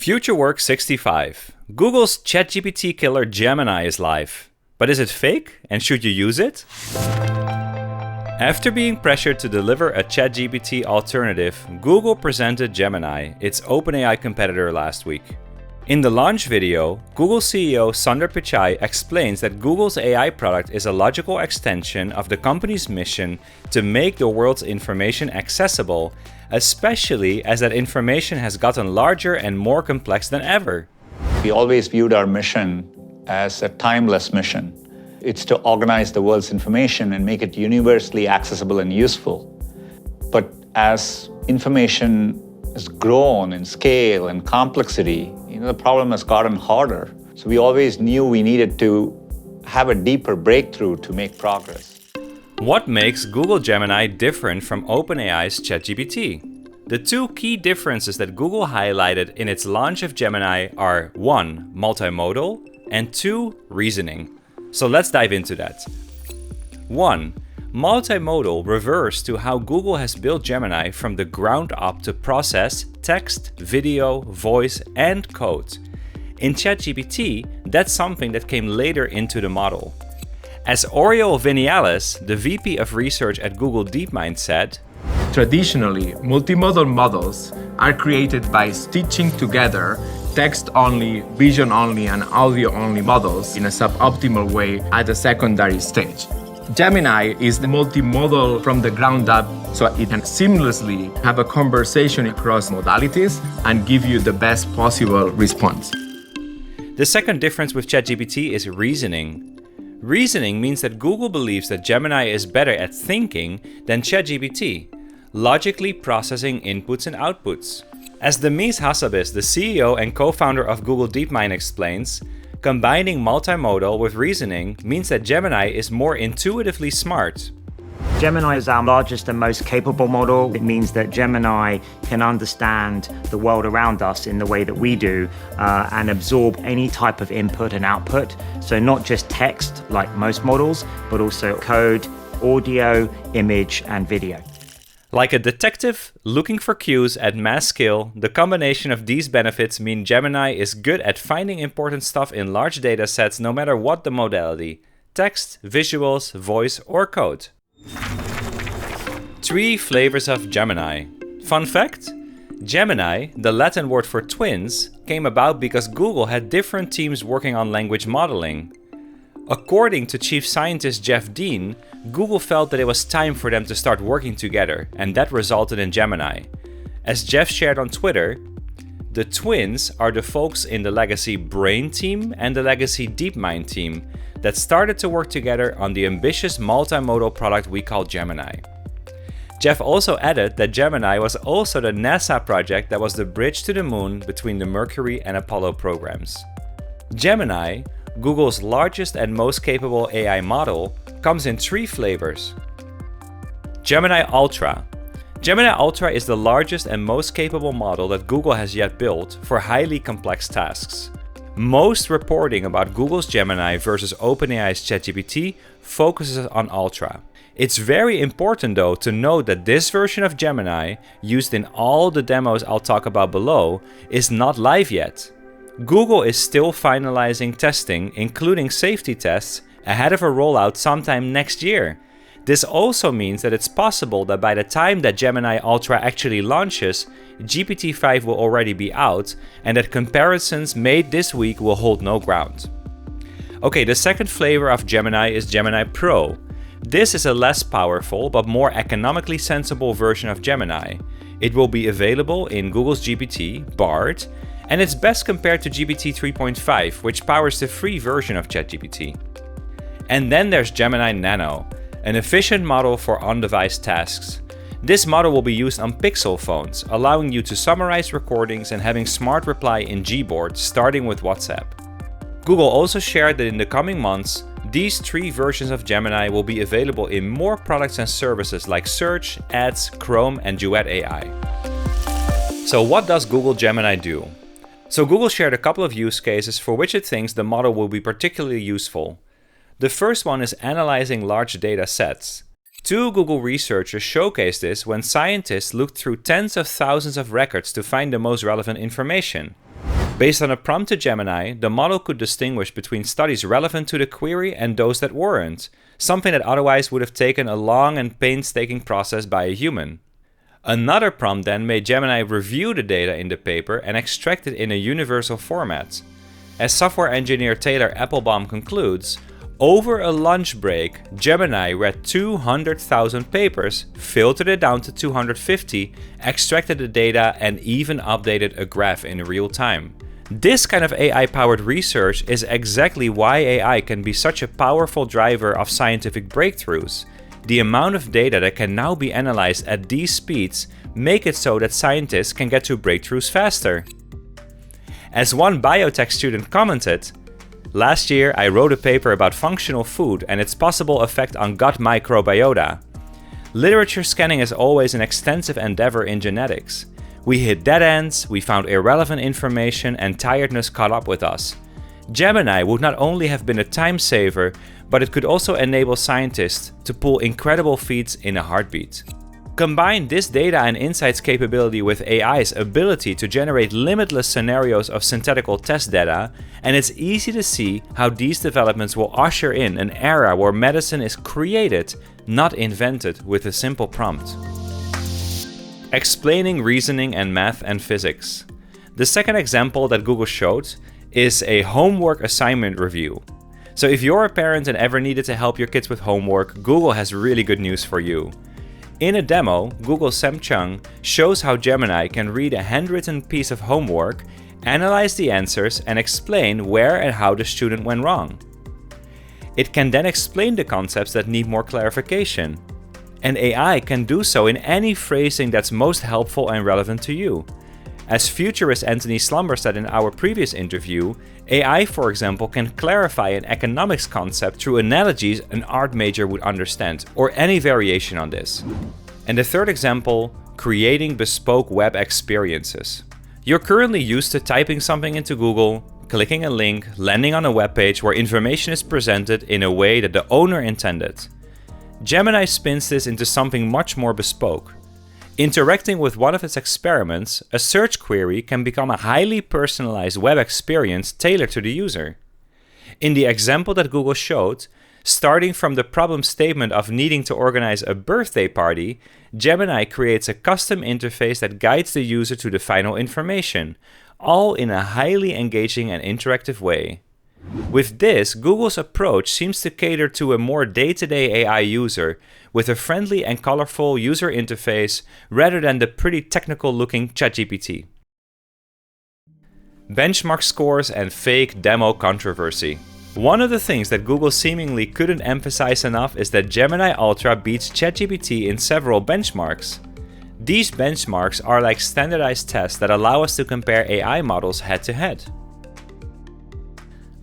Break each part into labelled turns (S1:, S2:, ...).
S1: FutureWork 65. Google's ChatGPT Killer Gemini is live. But is it fake? And should you use it? After being pressured to deliver a ChatGPT alternative, Google presented Gemini, its OpenAI competitor, last week. In the launch video, Google CEO Sundar Pichai explains that Google's AI product is a logical extension of the company's mission to make the world's information accessible, especially as that information has gotten larger and more complex than ever.
S2: We always viewed our mission as a timeless mission. It's to organize the world's information and make it universally accessible and useful. But as information has grown in scale and complexity, the problem has gotten harder. So we always knew we needed to have a deeper breakthrough to make progress.
S1: What makes Google Gemini different from OpenAI's ChatGPT? The two key differences that Google highlighted in its launch of Gemini are 1. Multimodal, and 2. Reasoning. So let's dive into that. 1. Multimodal refers to how Google has built Gemini from the ground up to process text, video, voice, and code. In ChatGPT, that's something that came later into the model. As Oriol Vinales, the VP of Research at Google DeepMind, said,
S3: "Traditionally, multimodal models are created by stitching together text-only, vision-only, and audio-only models in a suboptimal way at a secondary stage. Gemini is the multimodal from the ground up, so it can seamlessly have a conversation across modalities and give you the best possible response."
S1: The second difference with ChatGPT is reasoning. Reasoning means that Google believes that Gemini is better at thinking than ChatGPT, logically processing inputs and outputs. As Demis Hassabis, the CEO and co-founder of Google DeepMind, explains, combining multimodal with reasoning means that Gemini is more intuitively smart.
S4: Gemini is our largest and most capable model. It means that Gemini can understand the world around us in the way that we do and absorb any type of input and output. So not just text like most models, but also code, audio, image, and video.
S1: Like a detective looking for clues at mass scale, the combination of these benefits mean Gemini is good at finding important stuff in large data sets no matter what the modality: text, visuals, voice, or code. 3 flavors of Gemini. Fun fact: Gemini, the Latin word for twins, came about because Google had different teams working on language modeling. According to Chief Scientist Jeff Dean, Google felt that it was time for them to start working together, and that resulted in Gemini. As Jeff shared on Twitter, the twins are the folks in the legacy Brain team and the legacy DeepMind team that started to work together on the ambitious multimodal product we call Gemini. Jeff also added that Gemini was also the NASA project that was the bridge to the moon between the Mercury and Apollo programs. Gemini, Google's largest and most capable AI model, comes in 3 flavors. Gemini Ultra. Gemini Ultra is the largest and most capable model that Google has yet built for highly complex tasks. Most reporting about Google's Gemini versus OpenAI's ChatGPT focuses on Ultra. It's very important though to note that this version of Gemini, used in all the demos I'll talk about below, is not live yet. Google is still finalizing testing, including safety tests, ahead of a rollout sometime next year. This also means that it's possible that by the time that Gemini Ultra actually launches, GPT-5 will already be out, and that comparisons made this week will hold no ground. Okay, the second flavor of Gemini is Gemini Pro. This is a less powerful but more economically sensible version of Gemini. It will be available in Google's GPT, Bard, and it's best compared to GPT 3.5, which powers the free version of ChatGPT. And then there's Gemini Nano, an efficient model for on-device tasks. This model will be used on Pixel phones, allowing you to summarize recordings and having smart reply in Gboard, starting with WhatsApp. Google also shared that in the coming months, these 3 versions of Gemini will be available in more products and services like Search, Ads, Chrome, and Duet AI. So what does Google Gemini do? So Google shared a couple of use cases for which it thinks the model will be particularly useful. The first one is analyzing large data sets. 2 Google researchers showcased this when scientists looked through tens of thousands of records to find the most relevant information. Based on a prompt to Gemini, the model could distinguish between studies relevant to the query and those that weren't, something that otherwise would have taken a long and painstaking process by a human. Another prompt then made Gemini review the data in the paper and extract it in a universal format. As software engineer Taylor Applebaum concludes, over a lunch break, Gemini read 200,000 papers, filtered it down to 250, extracted the data, and even updated a graph in real time. This kind of AI-powered research is exactly why AI can be such a powerful driver of scientific breakthroughs. The amount of data that can now be analyzed at these speeds make it so that scientists can get to breakthroughs faster. As one biotech student commented, "Last year I wrote a paper about functional food and its possible effect on gut microbiota. Literature scanning is always an extensive endeavor in genetics. We hit dead ends, we found irrelevant information, and tiredness caught up with us. Gemini would not only have been a time saver, but it could also enable scientists to pull incredible feats in a heartbeat." Combine this data and insights capability with AI's ability to generate limitless scenarios of synthetical test data, and it's easy to see how these developments will usher in an era where medicine is created, not invented, with a simple prompt. Explaining reasoning and math and physics. The second example that Google showed is a homework assignment review. So if you're a parent and ever needed to help your kids with homework, Google has really good news for you. In a demo, Google's Sam Chung shows how Gemini can read a handwritten piece of homework, analyze the answers, and explain where and how the student went wrong. It can then explain the concepts that need more clarification. And AI can do so in any phrasing that's most helpful and relevant to you. As futurist Anthony Slumber said in our previous interview, AI, for example, can clarify an economics concept through analogies an art major would understand, or any variation on this. And the third example, creating bespoke web experiences. You're currently used to typing something into Google, clicking a link, landing on a web page where information is presented in a way that the owner intended. Gemini spins this into something much more bespoke. Interacting with one of its experiments, a search query can become a highly personalized web experience tailored to the user. In the example that Google showed, starting from the problem statement of needing to organize a birthday party, Gemini creates a custom interface that guides the user to the final information, all in a highly engaging and interactive way. With this, Google's approach seems to cater to a more day-to-day AI user with a friendly and colorful user interface rather than the pretty technical-looking ChatGPT. Benchmark scores and fake demo controversy. One of the things that Google seemingly couldn't emphasize enough is that Gemini Ultra beats ChatGPT in several benchmarks. These benchmarks are like standardized tests that allow us to compare AI models head-to-head.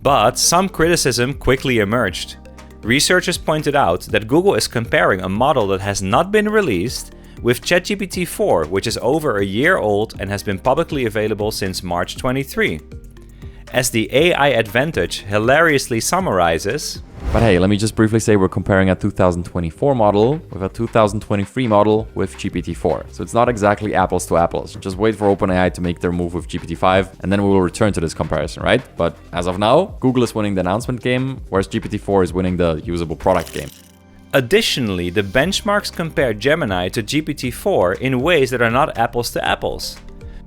S1: But some criticism quickly emerged. Researchers pointed out that Google is comparing a model that has not been released with ChatGPT 4, which is over a year old and has been publicly available since March 23. As the AI Advantage hilariously summarizes,
S5: "But hey, let me just briefly say we're comparing a 2024 model with a 2023 model with GPT-4. So it's not exactly apples to apples. Just wait for OpenAI to make their move with GPT-5 and then we will return to this comparison, right? But as of now, Google is winning the announcement game, whereas GPT-4 is winning the usable product game."
S1: Additionally, the benchmarks compare Gemini to GPT-4 in ways that are not apples to apples.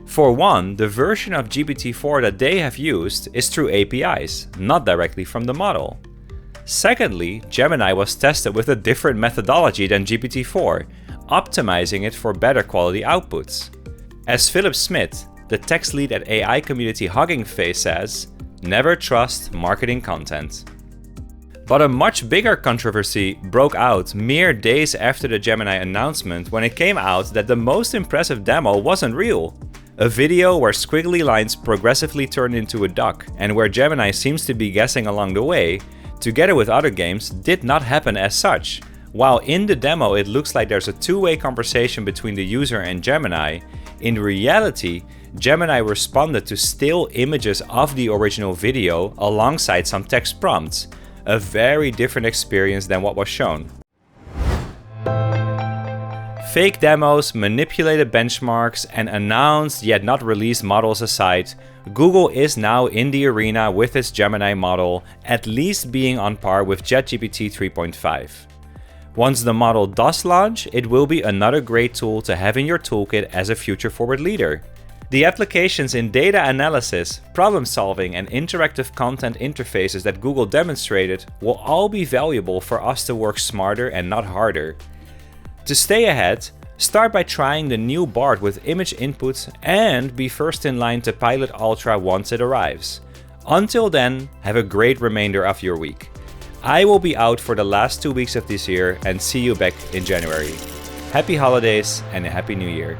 S1: For one, the version of GPT-4 that they have used is through APIs, not directly from the model. Secondly, Gemini was tested with a different methodology than GPT-4, optimizing it for better quality outputs. As Philip Smith, the text lead at AI community Hugging Face says, "Never trust marketing content." But a much bigger controversy broke out mere days after the Gemini announcement when it came out that the most impressive demo wasn't real. A video where squiggly lines progressively turn into a duck and where Gemini seems to be guessing along the way, together with other games, did not happen as such. While in the demo it looks like there's a two-way conversation between the user and Gemini, in reality, Gemini responded to still images of the original video alongside some text prompts, a very different experience than what was shown. Fake demos, manipulated benchmarks, and announced yet not released models aside, Google is now in the arena with its Gemini model, at least being on par with ChatGPT 3.5. Once the model does launch, it will be another great tool to have in your toolkit as a future-forward leader. The applications in data analysis, problem solving, and interactive content interfaces that Google demonstrated will all be valuable for us to work smarter and not harder. To stay ahead, start by trying the new Bard with image inputs and be first in line to Pilot Ultra once it arrives. Until then, have a great remainder of your week. I will be out for the last 2 weeks of this year and see you back in January. Happy holidays and a happy new year.